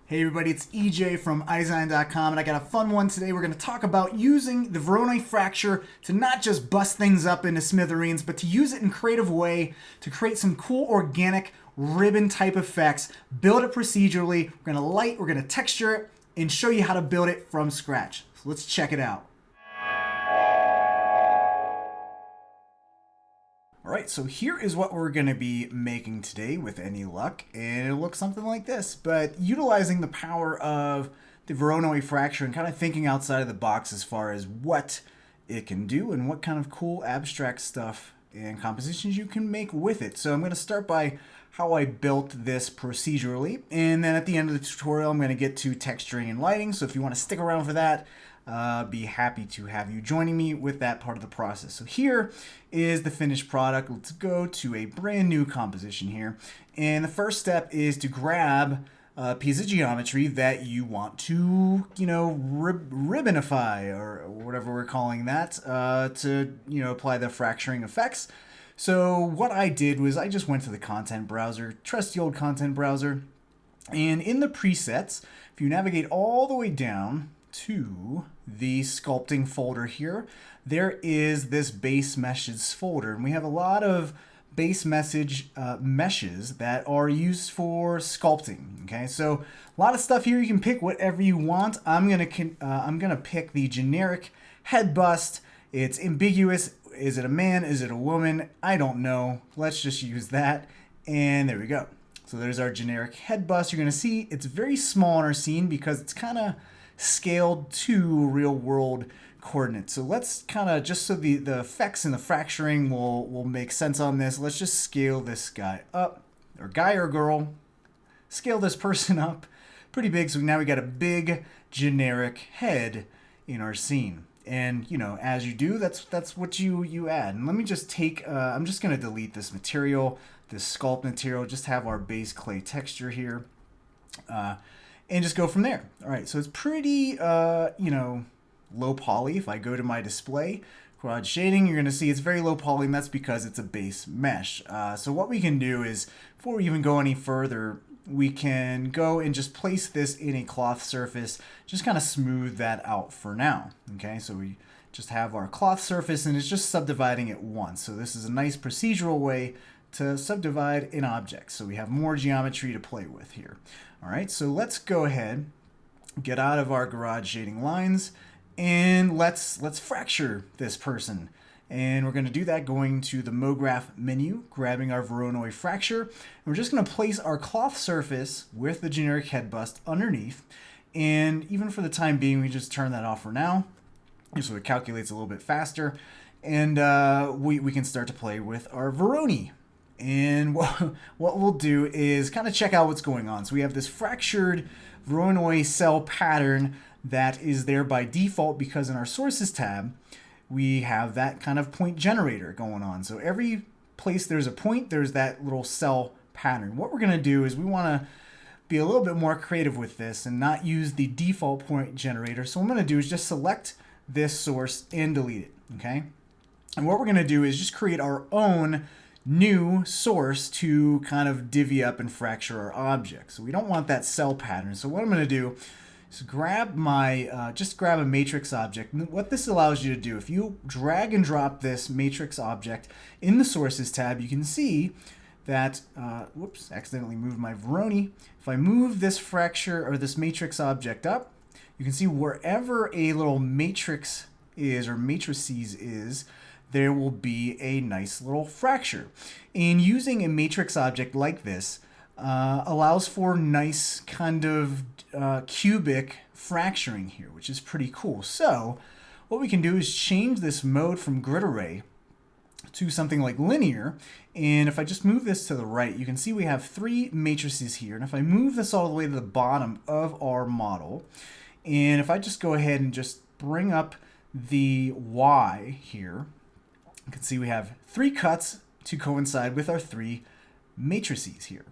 Hey everybody, it's EJ from eyedesyn.com, and I got a fun one today. We're going to talk about using the Voronoi Fracture to not just bust things up into smithereens, but to use it in a creative way to create some cool organic ribbon type effects, build it procedurally, we're going to light, we're going to texture it, and show you how to build it from scratch. So let's check it out. Alright, so here is what we're going to be making today with any luck, and it'll look something like this, but utilizing the power of the Voronoi Fracture and kind of thinking outside of the box as far as what it can do and what kind of cool abstract stuff and compositions you can make with it. So I'm going to start by how I built this procedurally, and then at the end of the tutorial I'm going to get to texturing and lighting, so if you want to stick around for that, be happy to have you joining me with that part of the process. So here is the finished product. Let's go to a brand new composition here. And the first step is to grab a piece of geometry that you want to, ribbonify, or whatever we're calling that, to, apply the fracturing effects. So what I did was I just went to the content browser, trusty old content browser, and in the presets, if you navigate all the way down to the sculpting folder here, there is this base meshes folder, and we have a lot of base meshes that are used for sculpting. Okay, so a lot of stuff here. You can pick whatever you want. I'm gonna pick the generic head bust. It's ambiguous. Is it a man? Is it a woman? I don't know. Let's just use that, and there we go. So there's our generic head bust. You're gonna see it's very small in our scene because it's kind of scaled to real world coordinates. So let's kind of, just so the effects and the fracturing will make sense on this, let's just scale this guy up, or guy or girl, scale this person up pretty big. So now we got a big generic head in our scene. And as you do, that's what you add. And let me just take, I'm just going to delete this material, this sculpt material, just have our base clay texture here. And just go from there. All right, so it's pretty, low poly. If I go to my display, quad shading, you're gonna see it's very low poly, and that's because it's a base mesh. So what we can do is, before we even go any further, we can go and just place this in a cloth surface, just kind of smooth that out for now. Okay, so we just have our cloth surface, and it's just subdividing it once. So this is a nice procedural way to subdivide an object. So we have more geometry to play with here. All right, so let's go ahead, get out of our garage shading lines, and let's fracture this person. And we're going to do that going to the Mograph menu, grabbing our Voronoi Fracture, and we're just going to place our cloth surface with the generic head bust underneath. And even for the time being, we just turn that off for now, so it calculates a little bit faster, and we can start to play with our Voronoi. And what we'll do is kind of check out what's going on. So we have this fractured Voronoi cell pattern that is there by default because in our sources tab, we have that kind of point generator going on. So every place there's a point, there's that little cell pattern. What we're going to do is we want to be a little bit more creative with this and not use the default point generator. So what I'm going to do is just select this source and delete it. Okay. And what we're going to do is just create our own new source to kind of divvy up and fracture our object. So we don't want that cell pattern. So what I'm going to do is grab my, just grab a matrix object. And what this allows you to do, if you drag and drop this matrix object in the sources tab, you can see that, whoops, accidentally moved my Voronoi. If I move this fracture or this matrix object up, you can see wherever a little matrix is or matrices is, there will be a nice little fracture. And using a matrix object like this allows for nice kind of cubic fracturing here, which is pretty cool. So what we can do is change this mode from grid array to something like linear. And if I just move this to the right, you can see we have three matrices here. And if I move this all the way to the bottom of our model, and if I just go ahead and just bring up the Y here, you can see we have three cuts to coincide with our three matrices here.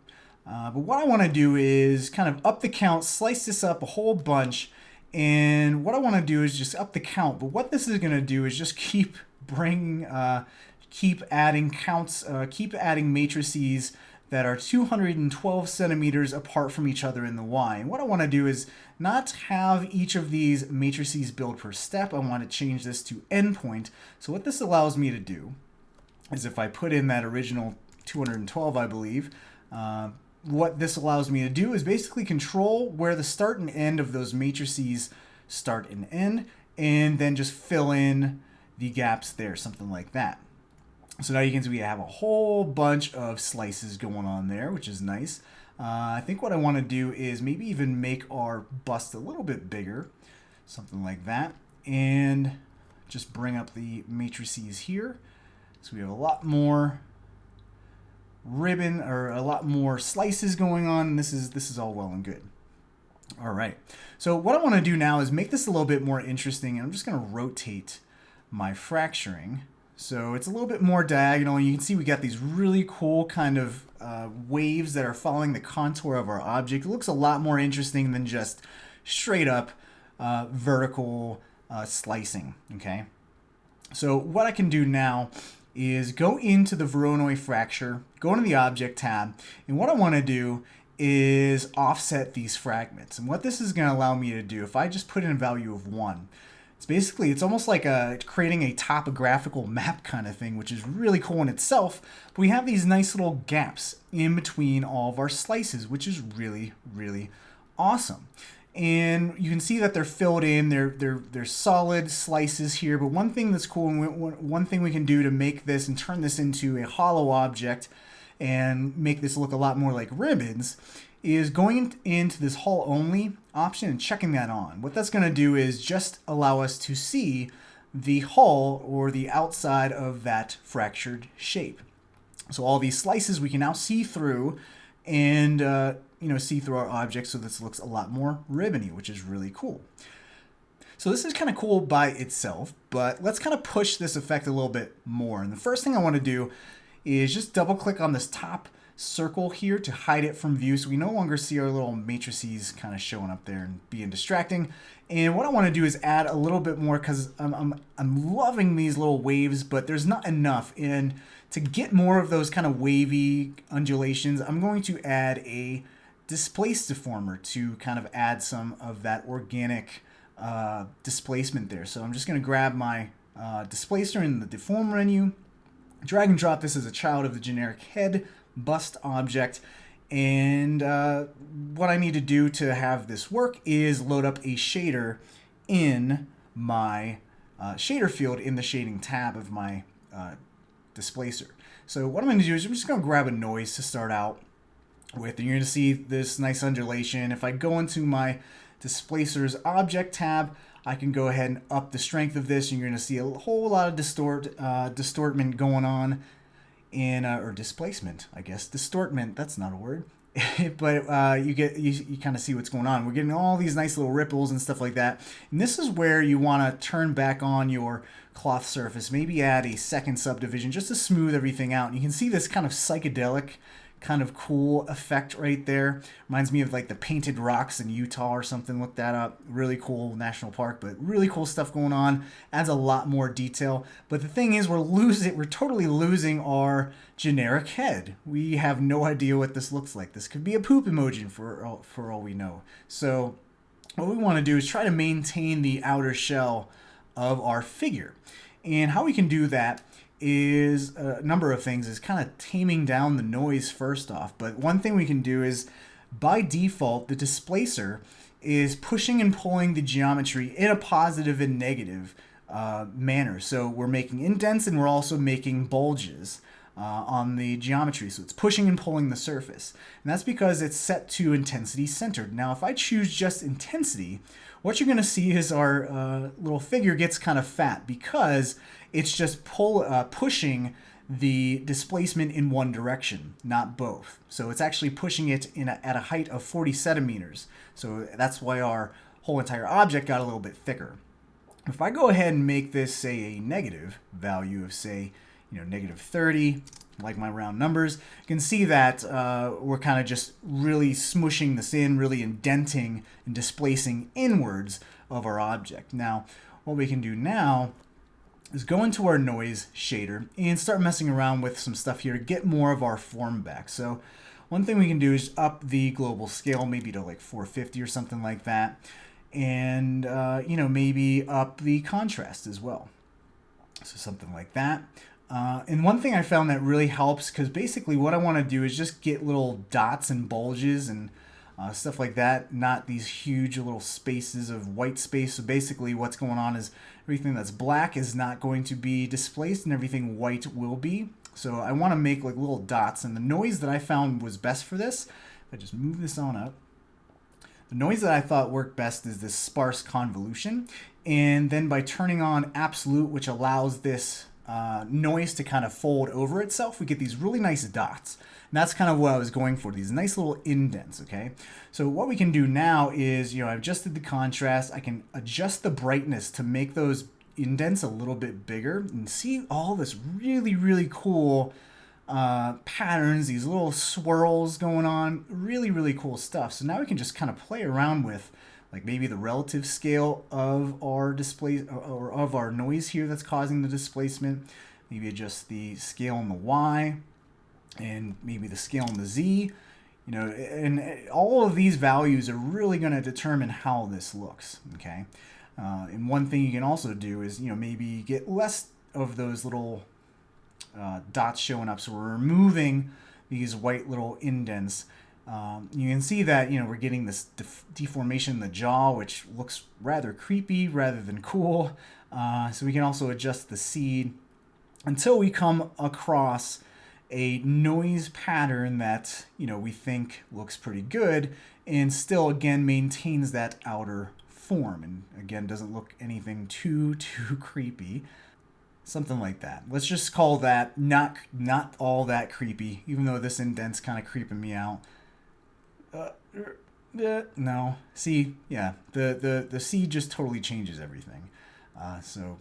But what I want to do is kind of up the count, slice this up a whole bunch, and what I want to do is just up the count. But what this is going to do is just keep adding counts, keep adding matrices that are 212 centimeters apart from each other in the Y. And what I want to do is not have each of these matrices build per step. I want to change this to endpoint. So what this allows me to do is if I put in that original 212, I believe, what this allows me to do is basically control where the start and end of those matrices start and end, and then just fill in the gaps there, something like that. So now you can see we have a whole bunch of slices going on there, which is nice. I think what I want to do is maybe even make our bust a little bit bigger, something like that, and just bring up the matrices here. So we have a lot more ribbon, or a lot more slices going on. This is all well and good. All right. So what I want to do now is make this a little bit more interesting, and I'm just going to rotate my fracturing. So it's a little bit more diagonal, and you can see we got these really cool kind of waves that are following the contour of our object. It looks a lot more interesting than just straight up vertical slicing, okay? So what I can do now is go into the Voronoi Fracture, go into the Object tab, and what I want to do is offset these fragments. And what this is going to allow me to do, if I just put in a value of 1, it's almost like creating a topographical map kind of thing, which is really cool in itself. But we have these nice little gaps in between all of our slices, which is really, really awesome. And you can see that they're filled in. They're solid slices here. But one thing that's cool, and one thing we can do to make this and turn this into a hollow object and make this look a lot more like ribbons, is going into this hull only option and checking that on. What that's going to do is just allow us to see the hull or the outside of that fractured shape. So all these slices we can now see through, and see through our object, so this looks a lot more ribbony, which is really cool. So this is kind of cool by itself, but let's kind of push this effect a little bit more. And the first thing I want to do is just double click on this top circle here to hide it from view, so we no longer see our little matrices kind of showing up there and being distracting. And what I want to do is add a little bit more, because I'm loving these little waves, but there's not enough. And to get more of those kind of wavy undulations, I'm going to add a displace deformer to kind of add some of that organic displacement there. So I'm just going to grab my displacer in the deform menu, drag and drop this as a child of the generic head bust object, and what I need to do to have this work is load up a shader in my shader field in the shading tab of my displacer. So what I'm going to do is I'm just going to grab a noise to start out with, and you're going to see this nice undulation. If I go into my displacer's object tab, I can go ahead and up the strength of this, and you're going to see a whole lot of distortment going on in, or displacement, I guess. Distortment, that's not a word. But you kind of see what's going on. We're getting all these nice little ripples and stuff like that. And this is where you want to turn back on your cloth surface, maybe add a second subdivision just to smooth everything out. And you can see this kind of psychedelic, kind of cool effect right there. Reminds me of like the Painted Rocks in Utah or something. Look that up. Really cool national park, but really cool stuff going on. Adds a lot more detail. But the thing is, we're totally losing our generic head. We have no idea what this looks like. This could be a poop emoji for all we know. So what we want to do is try to maintain the outer shell of our figure. And how we can do that is a number of things. Is kind of taming down the noise first off. But one thing we can do is, by default, the displacer is pushing and pulling the geometry in a positive and negative manner. So we're making indents and we're also making bulges on the geometry. So it's pushing and pulling the surface. And that's because it's set to intensity centered. Now if I choose just intensity, what you're going to see is our little figure gets kind of fat, because it's just pushing the displacement in one direction, not both. So it's actually pushing it at a height of 40 centimeters. So that's why our whole entire object got a little bit thicker. If I go ahead and make this, say, a negative value of, say, negative 30, like my round numbers, you can see that we're kind of just really smushing this in, really indenting and displacing inwards of our object. Now, what we can do now is go into our noise shader and start messing around with some stuff here to get more of our form back. So one thing we can do is up the global scale, maybe to like 450 or something like that. And, you know, maybe up the contrast as well. So something like that. And one thing I found that really helps, because basically what I want to do is just get little dots and bulges and stuff like that, not these huge little spaces of white space. So basically what's going on is everything that's black is not going to be displaced and everything white will be. So I want to make like little dots, and the noise that I found was best for this, if I just move this on up, the noise that I thought worked best is this sparse convolution. And then by turning on absolute, which allows this noise to kind of fold over itself, we get these really nice dots. And that's kind of what I was going for, these nice little indents, okay? So what we can do now is, you know, I've adjusted the contrast. I can adjust the brightness to make those indents a little bit bigger and see all this really, really cool patterns, these little swirls going on, really, really cool stuff. So now we can just kind of play around with like maybe the relative scale of our display or of our noise here that's causing the displacement. Maybe adjust the scale on the Y and maybe the scale on the Z. You know, and all of these values are really going to determine how this looks, okay? And one thing you can also do is, you know, maybe get less of those little dots showing up. So we're removing these white little indents. You can see that, you know, we're getting this deformation in the jaw, which looks rather creepy rather than cool. So we can also adjust the seed until we come across a noise pattern that, you know, we think looks pretty good and still, again, maintains that outer form. And again, doesn't look anything too creepy. Something like that. Let's just call that not all that creepy, even though this indent's kind of creeping me out. No. See, yeah, the seed just totally changes everything. So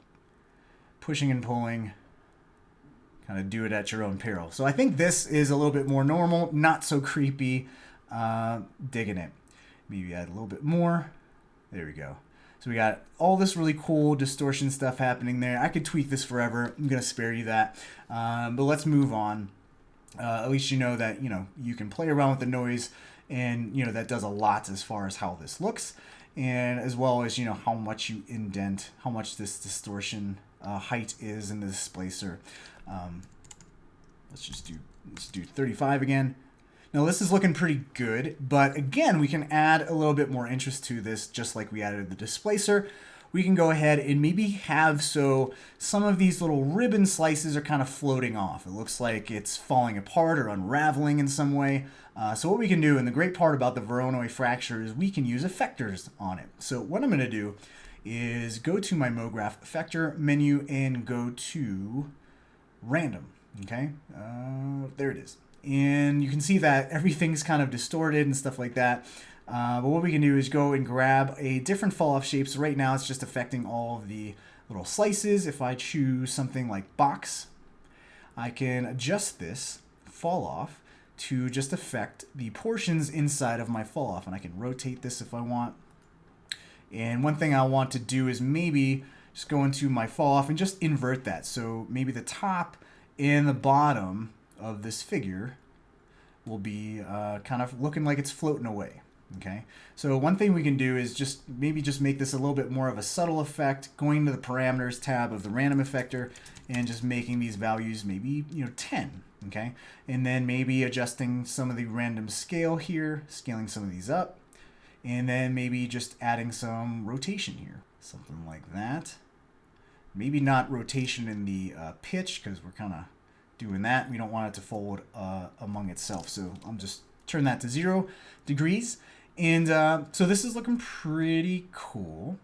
pushing and pulling, kind of do it at your own peril. So I think this is a little bit more normal, not so creepy. Digging it. Maybe add a little bit more. There we go. So we got all this really cool distortion stuff happening there. I could tweak this forever. I'm going to spare you that. But let's move on. At least you know that, you know, you can play around with the noise, and, you know, that does a lot as far as how this looks, and as well as, you know, how much you indent, how much this distortion height is in the displacer. Let's do 35 again. Now this is looking pretty good, but again, we can add a little bit more interest to this, just like we added the displacer. We can go ahead and maybe have, so some of these little ribbon slices are kind of floating off. It looks like it's falling apart or unraveling in some way. So what we can do, and the great part about the Voronoi Fracture, is we can use effectors on it. So what I'm going to do is go to my Mograph Effector menu and go to Random. Okay, there it is. And you can see that everything's kind of distorted and stuff like that. But what we can do is go and grab a different fall-off shape. So right now it's just affecting all of the little slices. If I choose something like box, I can adjust this fall-off to just affect the portions inside of my fall-off. And I can rotate this if I want. And one thing I want to do is maybe just go into my fall-off and just invert that. So maybe the top and the bottom of this figure will be kind of looking like it's floating away. Okay, so one thing we can do is just maybe just make this a little bit more of a subtle effect, going to the parameters tab of the random effector and just making these values maybe, you know, 10. Okay, and then maybe adjusting some of the random scale here, scaling some of these up, and then maybe just adding some rotation here, something like that. Maybe not rotation in the pitch, because we're kind of doing that. We don't want it to fold among itself. So I'm just turn that to 0 degrees. And so this is looking pretty cool.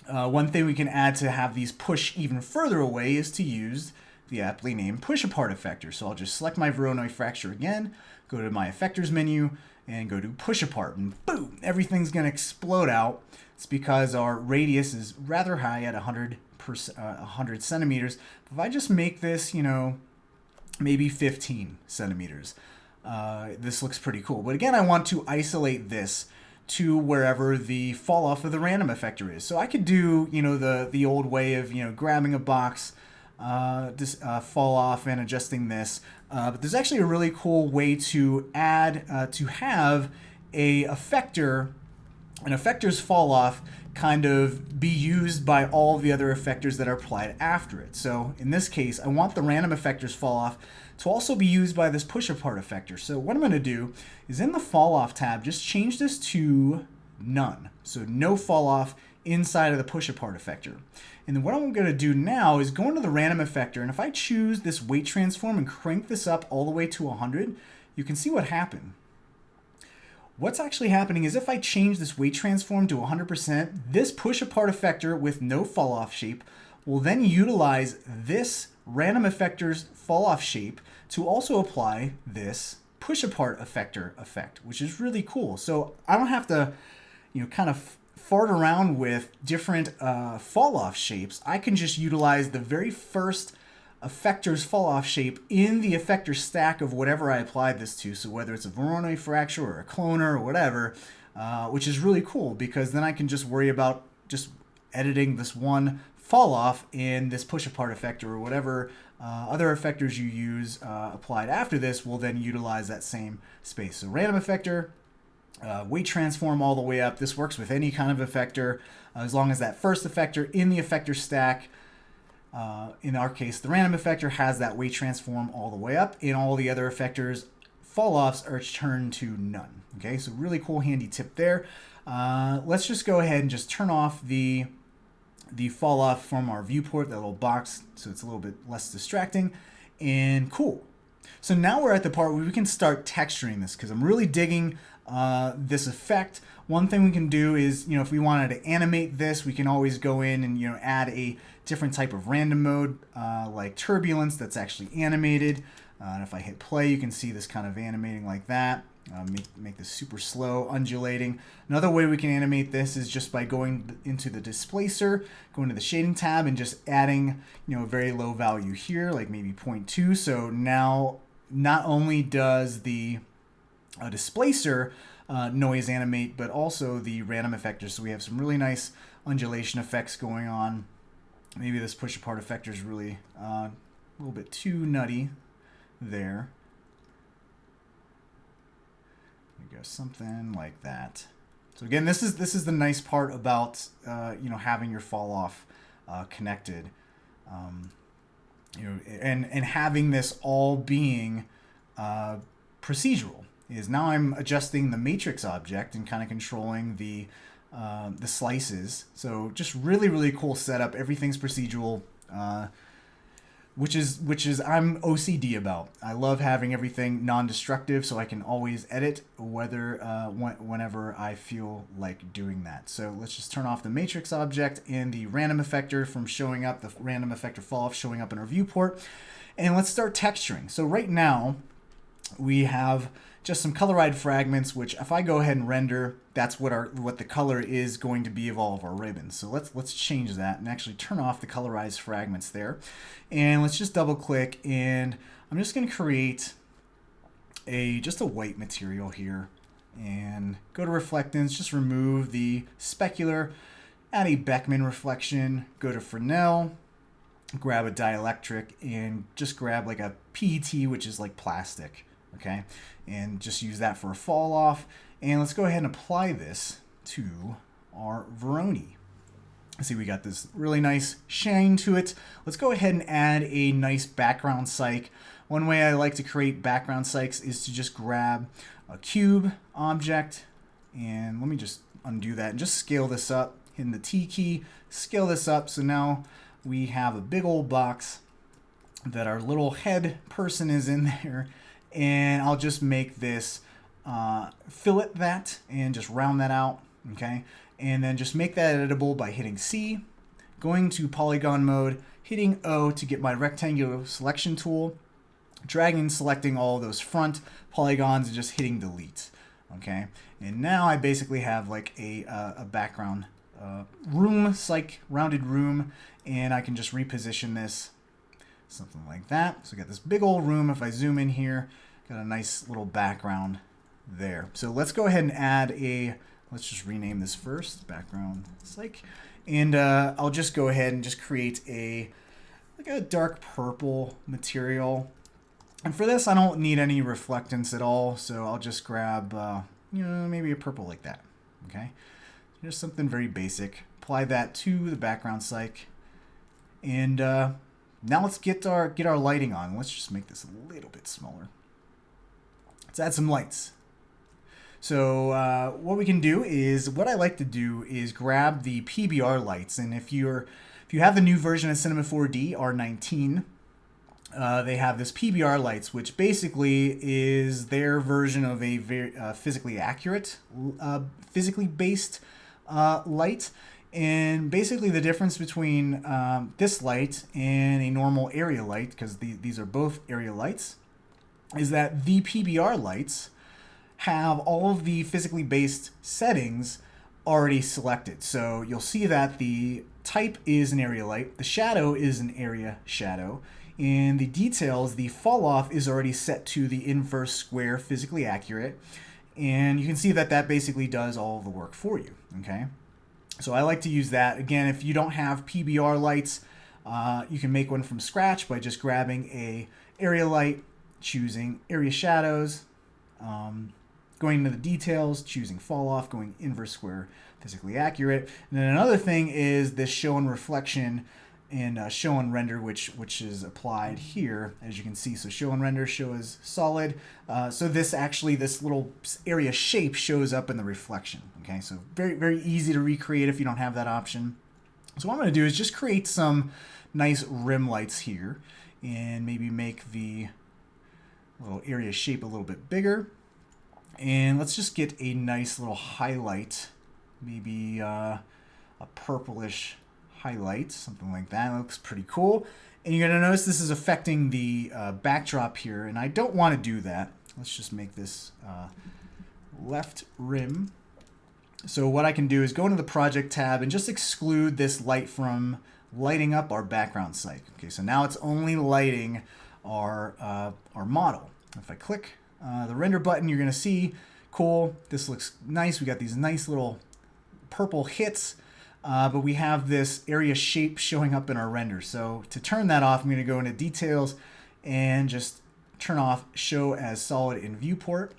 One thing we can add to have these push even further away is to use the aptly named push apart effector. So I'll just select my Voronoi Fracture again, go to my effectors menu, and go to push apart, and boom, everything's going to explode out. It's because our radius is rather high at 100 centimeters. If I just make this, you know, maybe 15 centimeters, this looks pretty cool. But again, I want to isolate this to wherever the fall off of the random effector is. So I could do, you know, the old way of, you know, grabbing a box, fall off and adjusting this. But there's actually a really cool way to add, to have an effector's fall off kind of be used by all the other effectors that are applied after it. So in this case, I want the random effector's fall off to also be used by this push apart effector. So what I'm going to do is in the fall off tab, just change this to none. So no fall off inside of the push apart effector. And then what I'm going to do now is go into the random effector, and if I choose this weight transform and crank this up all the way to 100, you can see what happened. What's actually happening is if I change this weight transform to 100%, this push apart effector with no fall off shape will then utilize this random effector's fall off shape to also apply this push apart effector effect, which is really cool. So I don't have to, you know, kind of fart around with different fall off shapes. I can just utilize the very first effector's fall off shape in the effector stack of whatever I applied this to. So whether it's a Voronoi Fracture or a cloner or whatever, which is really cool because then I can just worry about just editing this one fall off in this push apart effector or whatever other effectors you use applied after this will then utilize that same space. So random effector, weight transform all the way up. This works with any kind of effector as long as that first effector in the effector stack, in our case, the random effector has that weight transform all the way up, and all the other effectors fall-offs are turned to none. Okay, so really cool handy tip there. Let's just go ahead and just turn off the fall-off from our viewport, that little box, so it's a little bit less distracting, and cool. So now we're at the part where we can start texturing this because I'm really digging this effect. One thing we can do is, you know, if we wanted to animate this, we can always go in and, you know, add a different type of random mode like turbulence that's actually animated. And if I hit play, you can see this kind of animating like that. Make this super slow, undulating. Another way we can animate this is just by going into the displacer, going to the shading tab, and just adding, you know, a very low value here, like maybe 0.2. So now not only does the displacer noise animate, but also the random effector. So we have some really nice undulation effects going on. Maybe this push apart effector is really a little bit too nutty there. There you go, something like that. So again, this is the nice part about you know, having your fall off connected, you know, and having this all being procedural. Is now I'm adjusting the matrix object and kind of controlling the slices. So just really cool setup. Everything's procedural, which is I'm OCD about. I love having everything non-destructive, so I can always edit whenever I feel like doing that. So let's just turn off the matrix object and the random effector from showing up, the random effector fall off showing up in our viewport, and let's start texturing. So right now we have just some colorized fragments, which if I go ahead and render, that's what the color is going to be of all of our ribbons. So let's change that and actually turn off the colorized fragments there. And let's just double click, and I'm just going to create just a white material here and go to reflectance, just remove the specular, add a Beckman reflection, go to Fresnel, grab a dielectric, and just grab like a PET, which is like plastic. Okay, and just use that for a fall off. And let's go ahead and apply this to our Voronoi. See, we got this really nice shine to it. Let's go ahead and add a nice background cyc. One way I like to create background cycs is to just grab a cube object, and let me just undo that and just scale this up, hitting the T key, scale this up. So now we have a big old box that our little head person is in there. And I'll just make this fillet that and just round that out, okay? And then just make that editable by hitting C, going to polygon mode, hitting O to get my rectangular selection tool, dragging and selecting all of those front polygons and just hitting delete, okay? And now I basically have like a background room, rounded room, and I can just reposition this, something like that. So I got this big old room. If I zoom in here, got a nice little background there. So let's go ahead and add a let's just rename this first, background psych. And I'll just go ahead and just create like a dark purple material. And for this, I don't need any reflectance at all, so I'll just grab, maybe a purple like that, okay? Just something very basic. Apply that to the background psych. And now let's get our lighting on. Let's just make this a little bit smaller. Let's add some lights. So what we can do is, what I like to do is grab the PBR lights. And if you have the new version of Cinema 4D, R19, they have this PBR lights, which basically is their version of a very physically accurate, physically based light. And basically the difference between this light and a normal area light, because these are both area lights, is that the PBR lights have all of the physically based settings already selected. So you'll see that the type is an area light, the shadow is an area shadow, and the details, the fall off is already set to the inverse square physically accurate. And you can see that that basically does all of the work for you, okay? So I like to use that. Again, if you don't have PBR lights, you can make one from scratch by just grabbing a area light, choosing area shadows, going into the details, choosing fall off, going inverse square, physically accurate. And then another thing is this show and reflection and show and render, which is applied here, as you can see. So show and render, show is solid. So this little area shape shows up in the reflection. Okay, so very, very easy to recreate if you don't have that option. So what I'm going to do is just create some nice rim lights here and maybe make the little area shape a little bit bigger. And let's just get a nice little highlight, maybe a purplish highlight, something like that. It looks pretty cool. And you're going to notice this is affecting the backdrop here, and I don't want to do that. Let's just make this left rim. So what I can do is go into the project tab and just exclude this light from lighting up our background site. Okay, so now it's only lighting our model. If I click the render button, you're going to see, cool, this looks nice. We got these nice little purple hits, but we have this area shape showing up in our render. So to turn that off, I'm going to go into details and just turn off show as solid in viewport.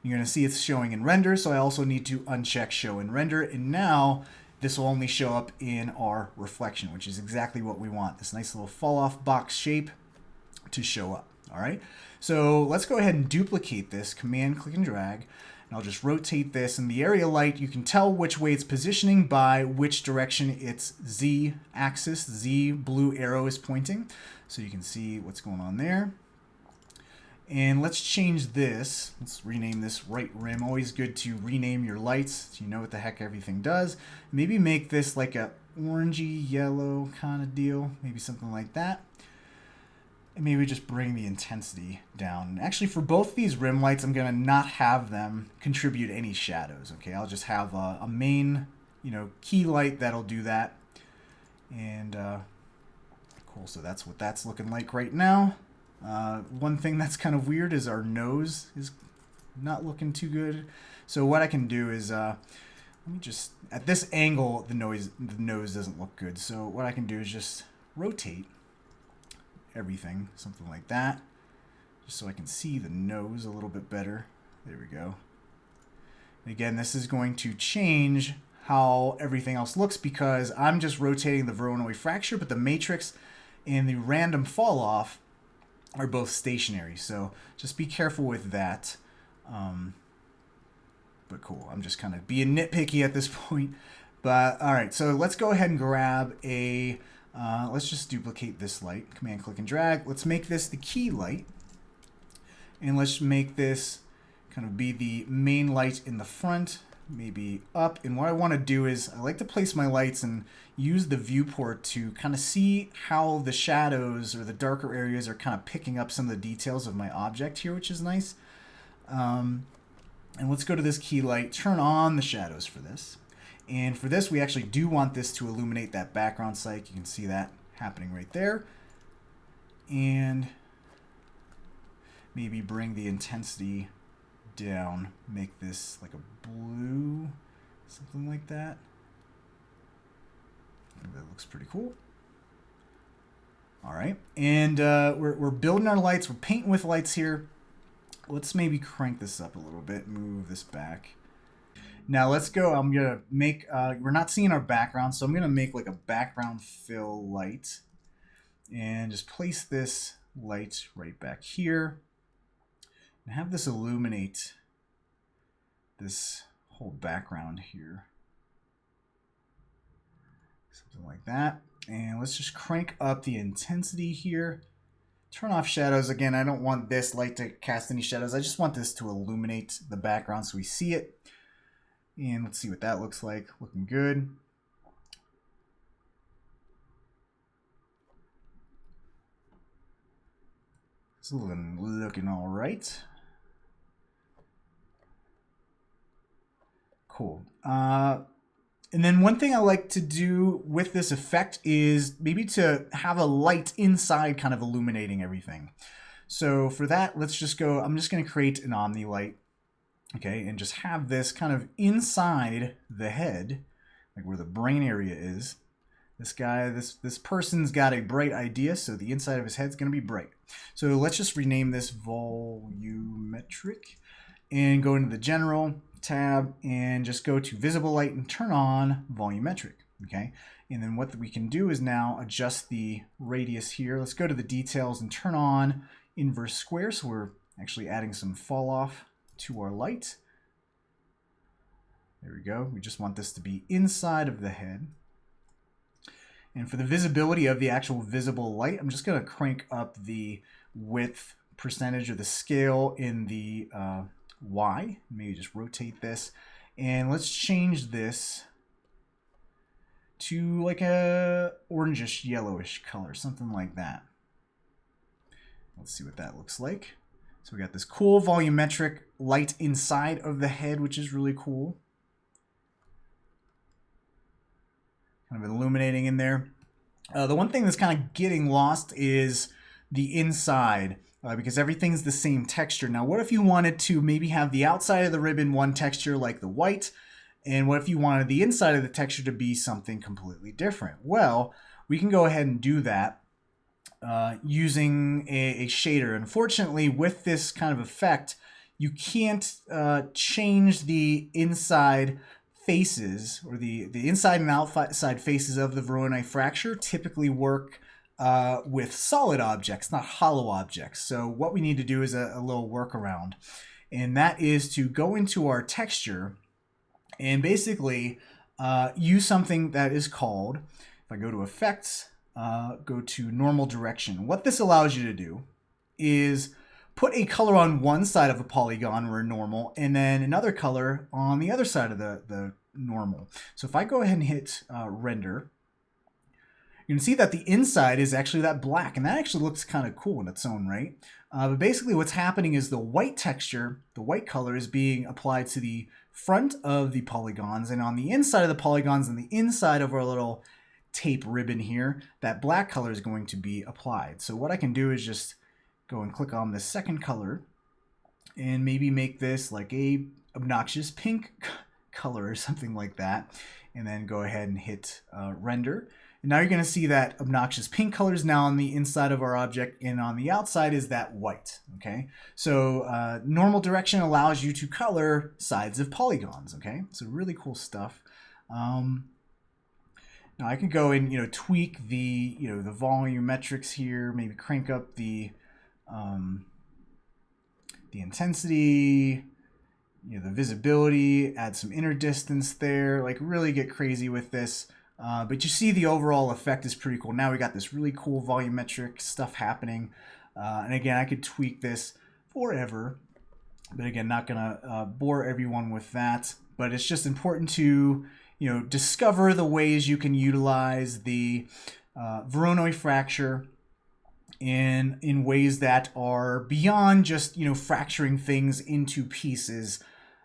You're going to see it's showing in render, so I also need to uncheck show in render, and now this will only show up in our reflection, which is exactly what we want, this nice little fall off box shape to show up. All right, so let's go ahead and duplicate this, command click and drag, and I'll just rotate this. In the area light, you can tell which way it's positioning by which direction its Z axis, Z blue arrow is pointing. So you can see what's going on there. And let's change this. Let's rename this right rim. Always good to rename your lights so you know what the heck everything does. Maybe make this like a orangey yellow kind of deal, maybe something like that. And maybe just bring the intensity down. And actually, for both these rim lights, I'm going to not have them contribute any shadows. Okay, I'll just have a main, key light that'll do that. And cool. So that's what that's looking like right now. One thing that's kind of weird is our nose is not looking too good. So what I can do is, let me just, at this angle, the nose doesn't look good. So what I can do is just rotate everything, something like that, just so I can see the nose a little bit better. There we go. And again, this is going to change how everything else looks because I'm just rotating the Voronoi Fracture, but the matrix and the random fall off are both stationary. So just be careful with that. But cool, I'm just kind of being nitpicky at this point. But all right, so let's go ahead and grab a, let's just duplicate this light, command click and drag. Let's make this the key light. And let's make this kind of be the main light in the front, maybe up. And what I want to do is I like to place my lights and use the viewport to kind of see how the shadows or the darker areas are kind of picking up some of the details of my object here, which is nice. And let's go to this key light, turn on the shadows for this. And for this, we actually do want this to illuminate that background site. You can see that happening right there. And maybe bring the intensity down, make this like a blue. Something like that. That looks pretty cool. All right, and we're building our lights. We're painting with lights here. Let's maybe crank this up a little bit, move this back. Now let's go. I'm gonna make, we're not seeing our background, so I'm gonna make like a background fill light and just place this light right back here and have this illuminate this whole background here. Something like that. And let's just crank up the intensity here. Turn off shadows. Again, I don't want this light to cast any shadows. I just want this to illuminate the background so we see it. And let's see what that looks like. Looking good. It's looking all right. Cool. And then one thing I like to do with this effect is maybe to have a light inside kind of illuminating everything. So for that, let's just go, I'm just going to create an Omni light, okay, and just have this kind of inside the head, like where the brain area is. This guy, this person's got a bright idea, so the inside of his head's going to be bright. So let's just rename this Volumetric and go into the General tab and just go to Visible Light and turn on Volumetric, okay? And then what we can do is now adjust the radius here. Let's go to the details and turn on Inverse Square, so we're actually adding some fall off to our light. There we go. We just want this to be inside of the head. And for the visibility of the actual visible light, I'm just going to crank up the width percentage or the scale in the Y. Maybe just rotate this. And let's change this to like a orangish yellowish color, something like that. Let's see what that looks like. So we got this cool volumetric light inside of the head, which is really cool. Kind of illuminating in there. The one thing that's kind of getting lost is the inside, because everything's the same texture. Now, what if you wanted to maybe have the outside of the ribbon one texture like the white, and what if you wanted the inside of the texture to be something completely different? Well, we can go ahead and do that using a shader. Unfortunately, with this kind of effect, you can't change the inside faces, or the inside and outside faces of the Voronoi Fracture typically work with solid objects, not hollow objects. So what we need to do is a little workaround, and that is to go into our texture and basically use something that is called, if I go to Effects, go to Normal Direction. What this allows you to do is put a color on one side of a polygon or a normal, and then another color on the other side of the normal. So if I go ahead and hit render, you can see that the inside is actually that black, and that actually looks kind of cool in its own right. But basically what's happening is the white texture, the white color, is being applied to the front of the polygons, and on the inside of the polygons and the inside of our little tape ribbon here, that black color is going to be applied. So what I can do is just go and click on the second color and maybe make this like a obnoxious pink color or something like that, and then go ahead and hit render. And now you're going to see that obnoxious pink color is now on the inside of our object, and on the outside is that white. Okay, so normal direction allows you to color sides of polygons. Okay, so really cool stuff. Now I could go and tweak the the volumetrics here, maybe crank up the intensity, the visibility, add some inner distance there, like really get crazy with this. But you see the overall effect is pretty cool. Now we got this really cool volumetric stuff happening. And again, I could tweak this forever, but again, not gonna bore everyone with that. But it's just important to discover the ways you can utilize the Voronoi Fracture in ways that are beyond just fracturing things into pieces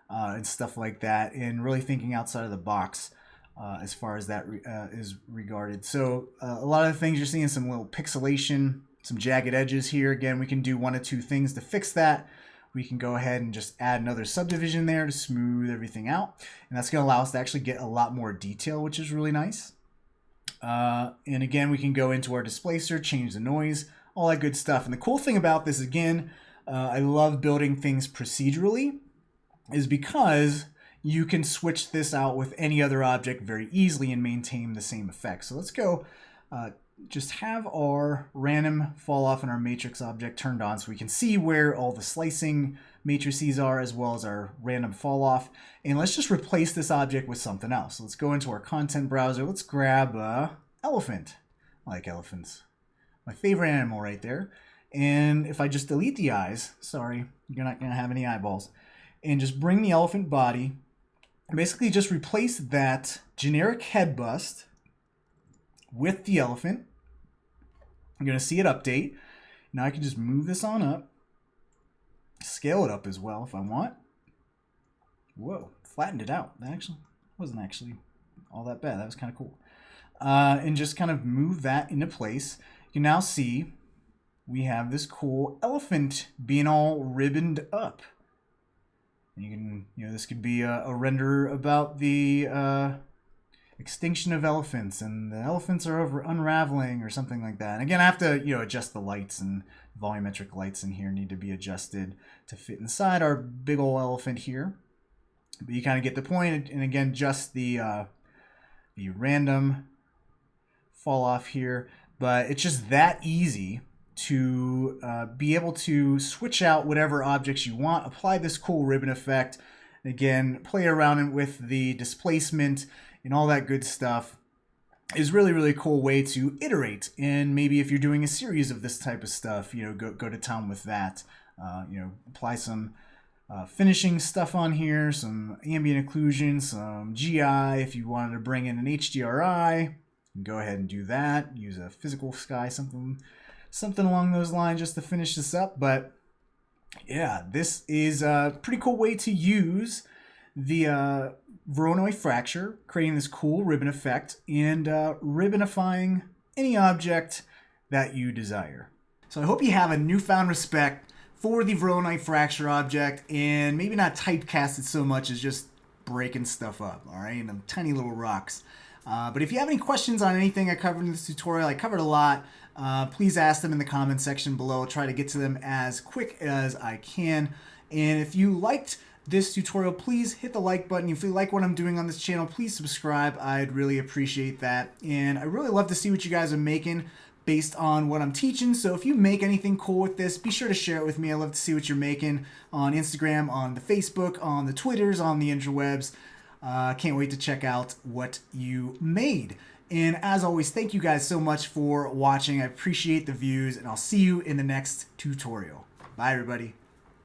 and stuff like that, and really thinking outside of the box as far as that is regarded. So a lot of the things you're seeing, some little pixelation, some jagged edges here. Again, we can do one of two things to fix that. we can go ahead and just add another subdivision there to smooth everything out. And that's going to allow us to actually get a lot more detail, which is really nice. And again, we can go into our displacer, change the noise, all that good stuff. And the cool thing about this, again, I love building things procedurally, is because you can switch this out with any other object very easily and maintain the same effect. So let's go just have our random fall off and our matrix object turned on so we can see where all the slicing matrices are as well as our random fall off. And let's just replace this object with something else. So let's go into our content browser. Let's grab elephant. I like elephants. My favorite animal right there. And if I just delete the eyes, sorry, you're not going to have any eyeballs, and just bring the elephant body, basically just replace that generic head bust with the elephant. I'm going to see it update. Now I can just move this on up, scale it up as well if I want. Whoa, flattened it out. That actually wasn't actually all that bad. That was kind of cool. And just kind of move that into place. You can now see we have this cool elephant being all ribboned up. You can, this could be a render about the extinction of elephants, and the elephants are unraveling or something like that. And again, I have to, adjust the lights, and volumetric lights in here need to be adjusted to fit inside our big old elephant here. But you kind of get the point. And again, just the random fall off here. But it's just that easy to be able to switch out whatever objects you want, apply this cool ribbon effect, and again, play around with the displacement and all that good stuff. Is really, really cool way to iterate. And maybe if you're doing a series of this type of stuff, go to town with that. Apply some finishing stuff on here, some ambient occlusion, some GI. If you wanted to bring in an HDRI, you can go ahead and do that. Use a physical sky, something along those lines just to finish this up. But yeah, this is a pretty cool way to use the Voronoi Fracture, creating this cool ribbon effect and ribbonifying any object that you desire. So I hope you have a newfound respect for the Voronoi Fracture object and maybe not typecast it so much as just breaking stuff up, all right, and tiny little rocks. But if you have any questions on anything I covered in this tutorial, I covered a lot, please ask them in the comment section below. I'll try to get to them as quick as I can. And if you liked this tutorial, please hit the like button. If you like what I'm doing on this channel, please subscribe. I'd really appreciate that. And I really love to see what you guys are making based on what I'm teaching. So if you make anything cool with this, be sure to share it with me. I love to see what you're making on Instagram, on the Facebook, on the Twitters, on the interwebs. Can't wait to check out what you made. And as always, thank you guys so much for watching. I appreciate the views, and I'll see you in the next tutorial. Bye, everybody.